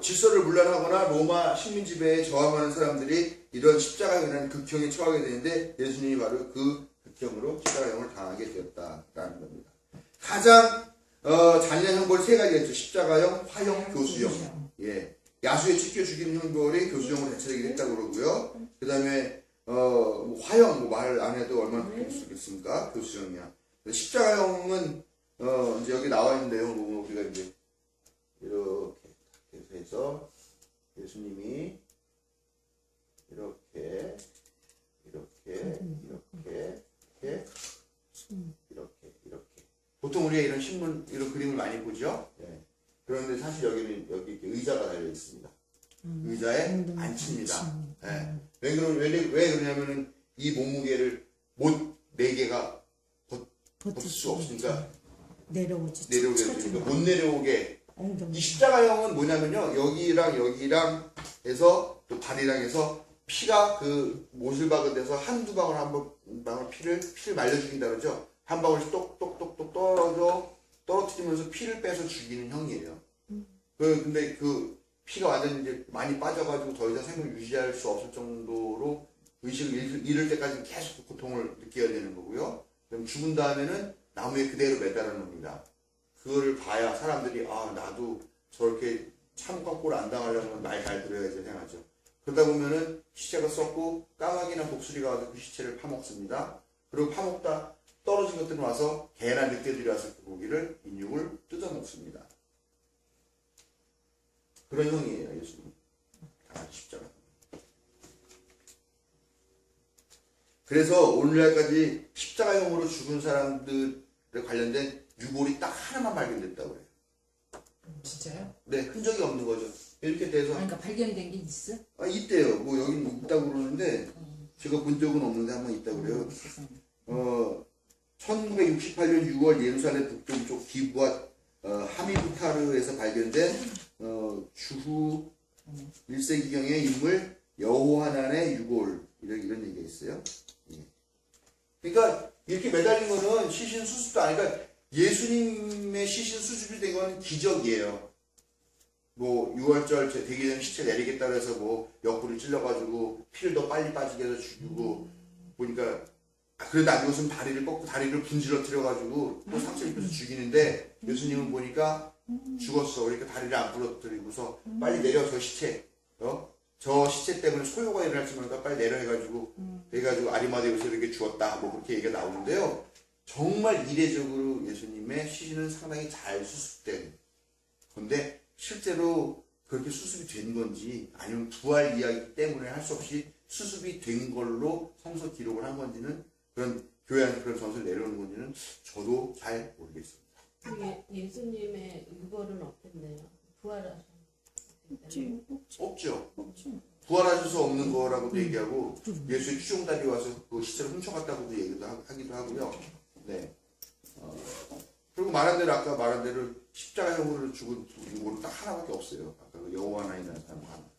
질서를 문란하거나 로마 식민 지배에 저항하는 사람들이 이런 십자가형이라는 극형에 처하게 되는데 예수님이 바로 그 극형으로 십자가형을 당하게 되었다라는 겁니다. 가장 잔인한 형벌 세 가지가 있죠. 십자가형, 화형, 교수형. 예. 야수에 찢겨 죽이는 형벌이 교수형으로 대체되긴 했다고 그러고요. 그 다음에 뭐 화형, 뭐 말 안 해도 얼마나 그럴 수 있겠습니까? 교수형이야. 십자가형은 이제 여기 나와 있는 내용을 보면 우리가 이제 이렇게 해서 예수님이 이렇게 보통 우리가 이런 신문, 이런 그림을 많이 보죠. 예. 그런데 사실 여기 이렇게 의자가 달려 있습니다. 의자에 앉힙니다. 예. 왜 그러냐면은 이 몸무게를 못 4개가 버틸 수 없으니까 내려오지. 내려오게 되니까 못 내려오게. 엉덩이. 이 십자가형은 뭐냐면요, 여기랑 해서 또 다리랑 해서 피가 그 못을 박은 데서 한두 방울 한 방울 피를 말려 죽인다 그러죠. 한 방울씩 똑똑똑똑 떨어뜨리면서 피를 빼서 죽이는 형이에요. 근데 그 피가 완전히 이제 많이 빠져가지고 더 이상 생명을 유지할 수 없을 정도로 의식을 잃을 때까지 계속 고통을 느껴야 되는 거고요. 그럼 죽은 다음에는 나무에 그대로 매달아 놓습니다. 그거를 봐야 사람들이 나도 저렇게 참고를 안 당하려면 말 잘 들어야지 생각하죠. 그러다 보면은 시체가 썩고 까마귀나 독수리가 와서 그 시체를 파먹습니다. 그리고 파먹다 떨어진 것들은 와서 개나 늑대들이 와서 그 고기를 인육을 뜯어먹습니다. 그런 형이에요, 예수님. 당하기 십자가. 그래서 오늘날까지 십자가형으로 죽은 사람들에 관련된 유골이 딱 하나만 발견됐다고 해요. 진짜요? 네, 흔적이 없는 거죠. 이렇게 돼서 그러니까 발견된 게 있어? 있대요. 뭐 여기 있다고 그러는데 제가 본 적은 없는데 한번 있다고 그래요. 1968년 6월 예루살렘 북동쪽 기부와 하미부타르에서 발견된 주후 1세기경의 인물 여호하난의 유골, 이런 얘기가 있어요. 예. 그러니까 이렇게 매달린 거는 시신 수습도 아니니까 예수님의 시신 수습이 된 건 기적이에요. 뭐 6월절 되기 전에 시체 내리겠다 그래서 뭐 옆구리 찔러가지고 피를 더 빨리 빠지게 해서 죽이고, 보니까 그래도 안 죽었으면 다리를 꺾고 다리를 분질러뜨려가지고 또 상처 입혀서 죽이는데 예수님은 보니까 죽었어. 그러니까 다리를 안 부러뜨리고서 빨리 내려, 저 시체, 저 시체 때문에 소요가 일어날지 모르니까 빨리 내려 해가지고 아리마대에서 이렇게 죽었다, 뭐 그렇게 얘기가 나오는데요. 정말 이례적으로 예수님의 시신은 상당히 잘 수습된 건데 실제로 그렇게 수습이 된 건지 아니면 부활 이야기 때문에 할 수 없이 수습이 된 걸로 성서 기록을 한 건지는 그런 교회한테 그런 전설을 내려오는 건지는 저도 잘 모르겠습니다. 예수님의 그거는 없겠네요. 부활하셨. 없지. 없죠. 없지. 부활하셔서 없는 거라고도 얘기하고 예수의 추종달이 와서 그 시체를 훔쳐갔다고도 얘기도 하기도 하고요. 네. 그리고 말한 대로 아까 말한 대로 십자가형으로 죽은 이거로 딱 하나밖에 없어요. 아까 그 여호와 나인이라는 사람 하나.